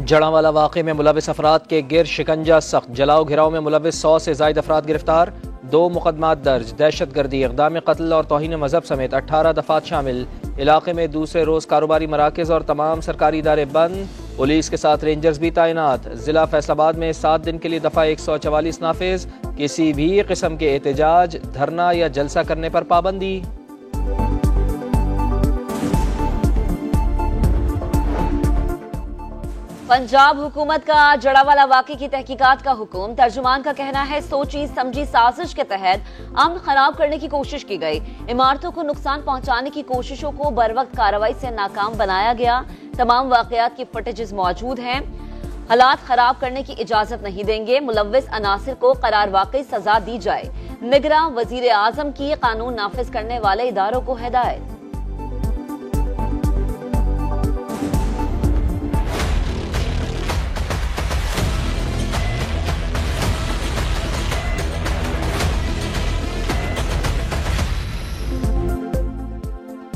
जड़ावाला वाक़े में मुलविस अफराद के गिर शिकंजा सख्त, जलाओ घिराव में मुलविस 100 से ज़ायद अफराद गिरफ्तार, 2 मुकदमात दर्ज, दहशत गर्दी, इक़दाम कत्ल और तौहीन मज़हब समेत 18 दफ़ात शामिल। इलाके में दूसरे रोज़ कारोबारी मराकज़ और तमाम सरकारी इदारे बंद, पुलिस के साथ रेंजर्स भी तैनात। ज़िला फैसलाबाद में 7 दिन के लिए दफ़ा 144 नाफिज, किसी भी किस्म के एहतजाज, धरना या जलसा करने पर पाबंदी। पंजाब हुकूमत का जड़ावाला वाक़े की तहकीकात का हुक्म। तर्जुमान का कहना है सोची समझी साजिश के तहत अमन खराब करने की कोशिश की गई, इमारतों को नुकसान पहुंचाने की कोशिशों को बरवक्त कार्रवाई से नाकाम बनाया गया। तमाम वाक़यात की फुटेजेस मौजूद हैं। हालात खराब करने की इजाजत नहीं देंगे, मुलव्विस अनासिर को करार वाकई सजा दी जाए। निगरां वजीर आजम की कानून नाफिज करने वाले इदारों को हिदायत।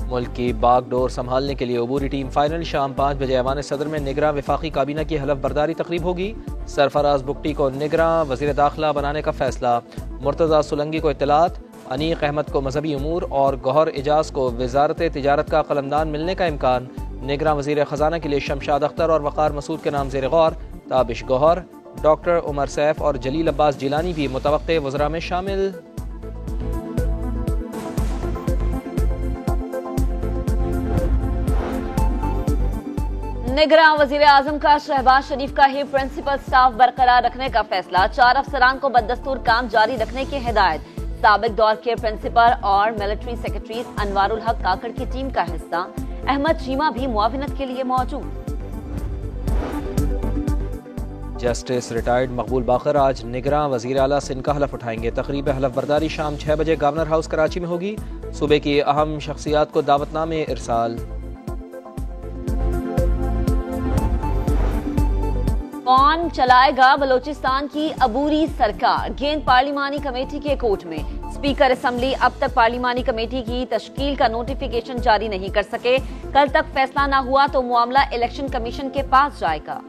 मुल्क की बागडोर संभालने के लिए अबूरी टीम फाइनल शाम 5 बजे ऐवान सदर में निगरां वफाकी काबीना की हलफ बर्दारी तकरीब होगी। सरफराज बुगटी को निगरां वजीर दाखिला बनाने का फैसला। मुर्तज़ा सुलंगी को इत्तलात, अनीक अहमद को मजहबी उमूर और गौहर एजाज को वजारत तिजारत का कलमदान मिलने का इम्कान। निगरां वजीर खजाना के लिए शमशाद अख्तर और वक़ार मसूद के नाम ज़ेर गौर। ताबिश गौहर, डॉक्टर उमर सैफ और जलील अब्बास जिलानी भी मुतवक्के वज़रा में शामिल। निगरां वजीर आजम का शहबाज शरीफ का ही प्रिंसिपल स्टाफ बरकरार रखने का फैसला। 4 अफसरान को बदस्तूर काम जारी रखने की हिदायत। साबिक दौर के प्रिंसिपल और मिलिट्री सेक्रेटरी अनवारुल हक काकड़ की टीम का हिस्सा। अहमद चीमा भी मुआविनत के लिए मौजूद। जस्टिस रिटायर्ड मकबूल बाकर आज निगरां वजीर आला सिंध का हलफ उठाएंगे। तकरीब हलफ बर्दारी शाम 6 बजे गवर्नर हाउस कराची में होगी। सूबे की अहम शख्सियात को दावतनामे इरसाल। कौन चलाएगा बलोचिस्तान की अबूरी सरकार? गेंद पार्लिमानी कमेटी के कोर्ट में। स्पीकर असेंबली अब तक पार्लिमानी कमेटी की तश्कील का नोटिफिकेशन जारी नहीं कर सके। कल तक फैसला न हुआ तो मामला इलेक्शन कमीशन के पास जाएगा।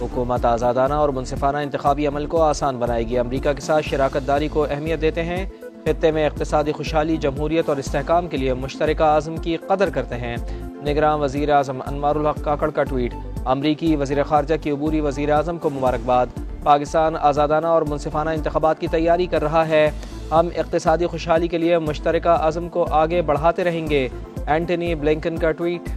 हुकूमत आज़ादाना और मुनसिफाना इंतखाबी अमल को आसान बनाएगी। अमरीका के साथ शराकतदारी को अहमियत देते हैं। खित्ते में इक़्तिसादी खुशहाली, जमहूरियत और इस्तेहकाम के लिए मुश्तरका आज़म की कदर करते हैं। निगरां वज़ीर आज़म अनवारुल हक काकड़ का ट्वीट। अमरीकी वज़ीर ख़ारजा की अबूरी वज़ीर आज़म को मुबारकबाद। पाकिस्तान आज़ादाना और मुनसिफाना इंतखाबात की तैयारी कर रहा है। हम इक़्तिसादी खुशहाली के लिए मुश्तरका आज़म को आगे बढ़ाते रहेंगे। एंटनी ब्लिंकन का ट्वीट।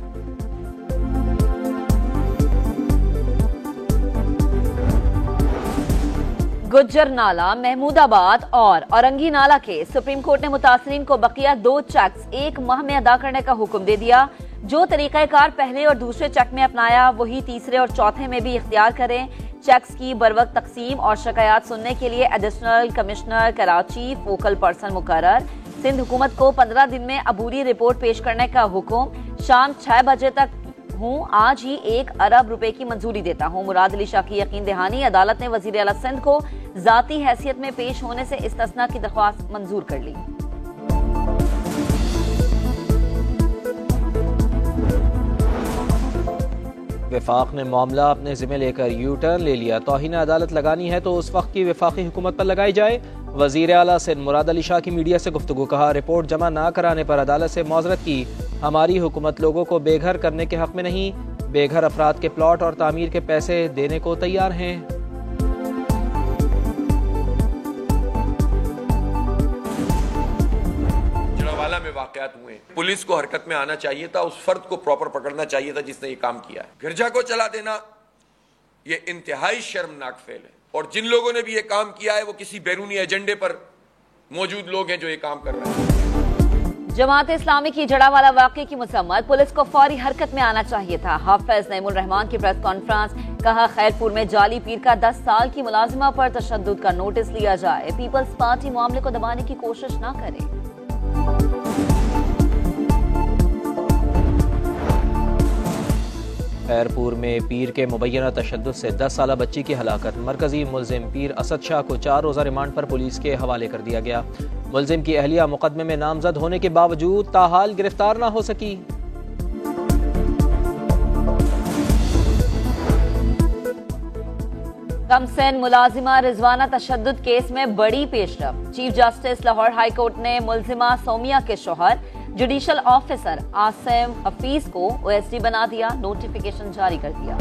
गुज्जर नाला, महमूदाबाद और औरंगी नाला के सुप्रीम कोर्ट ने मुतासरीन को बकिया 2 चेक्स 1 माह में अदा करने का हुक्म दे दिया। जो तरीक़ाकार पहले और दूसरे चेक में अपनाया वही तीसरे और चौथे में भी इख्तियार करें। चेक्स की बरवक्त तकसीम और शिकायत सुनने के लिए additional commissioner Karachi focal person मुकर्रर। सिंध हुकूमत को 15 दिन में अबूरी रिपोर्ट पेश करने का हुक्म। शाम 6 बजे तक हूँ, आज ही 1 अरब रुपए की मंजूरी देता हूँ। मुराद अली शाह की यकीन दहानी। अदालत ने वजीर आला सिंध को जाती हैसियत में पेश होने से इस्तिस्ना की दरख्वास्त मंजूर कर ली। वफाक ने मामला अपने जिम्मे लेकर यू टर्न ले लिया। तौहीन अदालत लगानी है तो उस वक्त की वफाकी हुकूमत पर लगाई जाए। वजीर आला सिंध मुराद अली शाह की मीडिया से गुफ्तगू। कहा, रिपोर्ट जमा ना कराने पर अदालत से मौजरत की। हमारी हुकूमत लोगों को बेघर करने के हक में नहीं, बेघर अफराद के प्लॉट और तामीर के पैसे देने को तैयार हैं। में वाकयात हुए, पुलिस को हरकत में आना चाहिए था, उस फर्द को प्रॉपर पकड़ना चाहिए था जिसने ये काम किया है। गिरजा को चला देना ये इंतहाई शर्मनाक फेल है और जिन लोगों ने भी ये काम किया है वो किसी बैरूनी एजेंडे पर मौजूद लोग हैं जो ये काम कर रहे हैं। जमात इस्लामी की जड़ावाला वाक़े की मुसम्मत। पुलिस को फौरी हरकत में आना चाहिए था। हाफिज नईमुर रहमान की प्रेस कॉन्फ्रेंस। कहा, खैरपुर में जाली पीर का 10 साल की मुलाजिमा पर तशद्दुद का नोटिस लिया जाए। पीपल्स पार्टी मामले को दबाने की कोशिश न करे। खैरपुर में पीर के मुबैना तशद्दुद से 10 साला बच्ची की हलाकत। मरकजी मुलजिम पीर असद शाह को 4 रोज़ा रिमांड पर पुलिस के हवाले कर दिया गया। मुलजिम की अहलिया मुकदमे में नामजद होने के बावजूद ताहाल गिरफ्तार न हो सकी। कमसिन मुलाजिमा रिजवाना तशद्दुद केस में बड़ी पेशरफ। Chief justice Lahore high court ने मुलजिमा सोमिया के शौहर जुडिशल ऑफिसर आसिम हफीज को ओएसडी बना दिया, नोटिफिकेशन जारी कर दिया।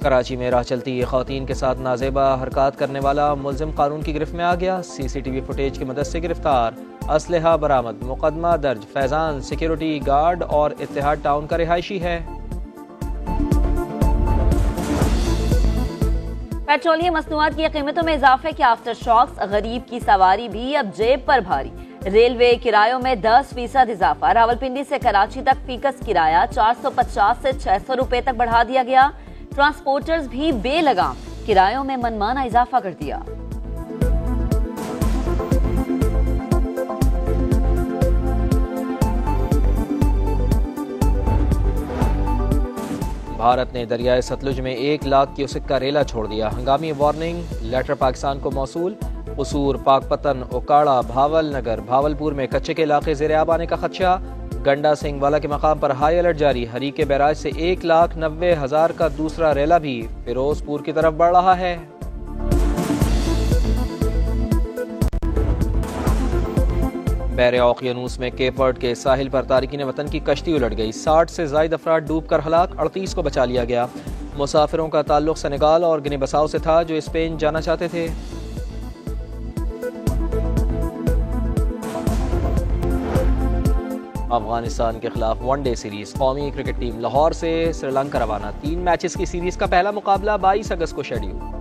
कराची में राह चलती खवातीन के साथ नाजेबा हरकत करने वाला मुलजिम कानून की गिरफ्त में आ गया। सीसीटीवी फुटेज की मदद से गिरफ्तार, असलहा बरामद, मुकदमा दर्ज। फैजान सिक्योरिटी गार्ड और इत्तेहाद टाउन का रिहायशी है। पेट्रोलियम मसनूआत की कीमतों में इजाफे के आफ्टर शॉक्स, गरीब की सवारी भी अब जेब पर भारी। रेलवे किरायों में 10% इजाफा। रावलपिंडी से कराची तक फीकस किराया 450 से 600 रुपए तक बढ़ा दिया गया। ट्रांसपोर्टर्स भी बेलगाम किरायों में मनमाना इजाफा कर दिया। भारत ने दरियाए सतलुज में 1 लाख क्यूसेक का रेला छोड़ दिया। हंगामी वार्निंग लेटर पाकिस्तान को मौसूल। कसूर, पाकपतन, ओकाड़ा, भावल नगर, भावलपुर में कच्चे के इलाके ज़ेरे आब आने का खदशा। गंडा सिंह वाला के मकाम पर हाई अलर्ट जारी। हरीके बैराज से 1,90,000 का दूसरा रेला भी फिरोजपुर की तरफ बढ़ रहा है। बहरे औकियानूस में केप वर्ड के साहिल पर तारिकीन वतन की कश्ती उलट गई। 60 से ज़ायद अफराद डूब कर हलाक, 38 को बचा लिया गया। मुसाफिरों का ताल्लुक सेनेगाल और गिनी बसाओ से था जो स्पेन जाना चाहते थे। अफगानिस्तान के खिलाफ वनडे सीरीज। कौमी क्रिकेट टीम लाहौर से श्रीलंका रवाना। 3 मैचेस की सीरीज का पहला मुकाबला 22 अगस्त को शेड्यूल।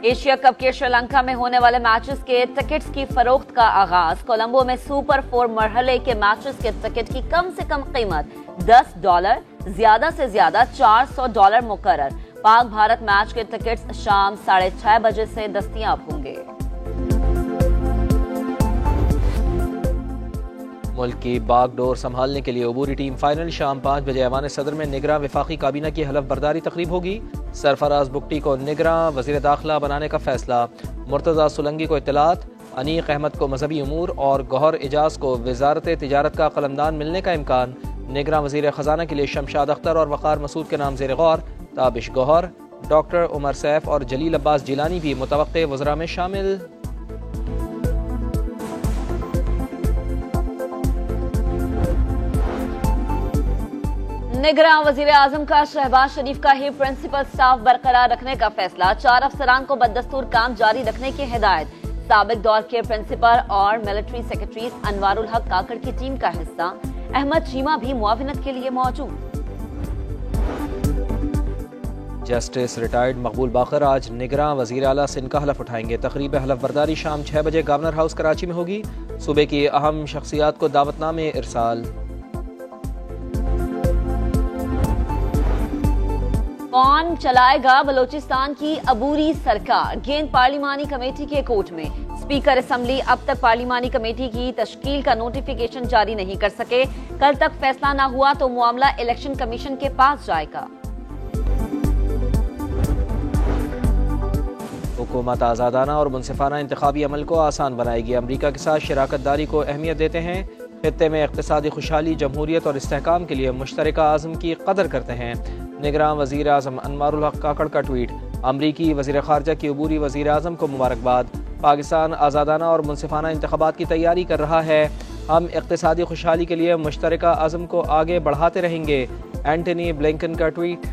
एशिया कप के श्रीलंका में होने वाले मैचेस के टिकट्स की फरोख्त का आगाज। कोलंबो में सुपर 4 मरहले के मैचेस के टिकट की कम से कम कीमत $10, ज्यादा से ज्यादा $400 मुकर्रर। पाक भारत मैच के टिकट्स शाम 6:30 बजे से दस्तयाब होंगे। मुल्क की बागडोर संभालने के लिए अबूरी टीम फाइनल शाम 5 बजे ऐवान सदर में निगरां वफाकी काबीना की हलफ बर्दारी तकरीब होगी। सरफराज बुगटी को निगरां वजीर दाखिला बनाने का फैसला। मुर्तजा सुलंगी को इत्तलात। अनीक अहमद को मजहबी उमूर और गौहर एजाज को वजारत तिजारत का कलमदान मिलने का इम्कान। निगरां वजीर खजाना के लिए शमशाद अख्तर और वक़ार मसूद के नाम ज़ेर गौर। ताबिश गौहर, डॉक्टर उमर सैफ और जलील अब्बास जिलानी भी मुतवक्के वज़रा में शामिल। निगरां वजीर आजम का शहबाज शरीफ का ही प्रिंसिपल स्टाफ बरकरार रखने का फैसला। 4 अफसरान को बदस्तूर काम जारी रखने की हिदायत। साबिक दौर के प्रिंसिपल और मिलिट्री सेक्रेटरी अनवारुल हक काकड़ की टीम का हिस्सा। अहमद चीमा भी मुआविनत के लिए मौजूद। जस्टिस रिटायर्ड मकबूल बाकर आज निगरां वजीर आला सिंध का हलफ उठाएंगे। तकरीब हलफ बर्दारी शाम 6 बजे गवर्नर हाउस कराची में होगी। सूबे की अहम शख्सियात को दावतनामे इरसाल। कौन चलाएगा बलोचिस्तान की अबूरी सरकार? गेंद पार्लिमानी कमेटी के कोर्ट में। स्पीकर असेंबली अब तक पार्लिमानी कमेटी की तश्कील का नोटिफिकेशन जारी नहीं कर सके। कल तक फैसला न हुआ तो मामला इलेक्शन कमीशन के पास जाएगा। हुकूमत आज़ादाना और मुनसिफाना इंतखाबी अमल को आसान बनाएगी। अमरीका के साथ शराकत दारी को अहमियत देते हैं। खित्ते में इक़्तिसादी खुशहाली, जमहूरियत और इस्तेहकाम के लिए मुश्तरका आज़म की कदर करते हैं। निगरां वज़ीर आज़म अनवारुल हक काकड़ का ट्वीट। अमरीकी वज़ीर ख़ारजा की अबूरी वज़ीर आज़म को मुबारकबाद। पाकिस्तान आज़ादाना और मुनसिफाना इंतखाबात की तैयारी कर रहा है। हम इक़्तिसादी खुशहाली के लिए मुश्तरका आज़म को आगे बढ़ाते रहेंगे। एंटनी ब्लिंकन का ट्वीट।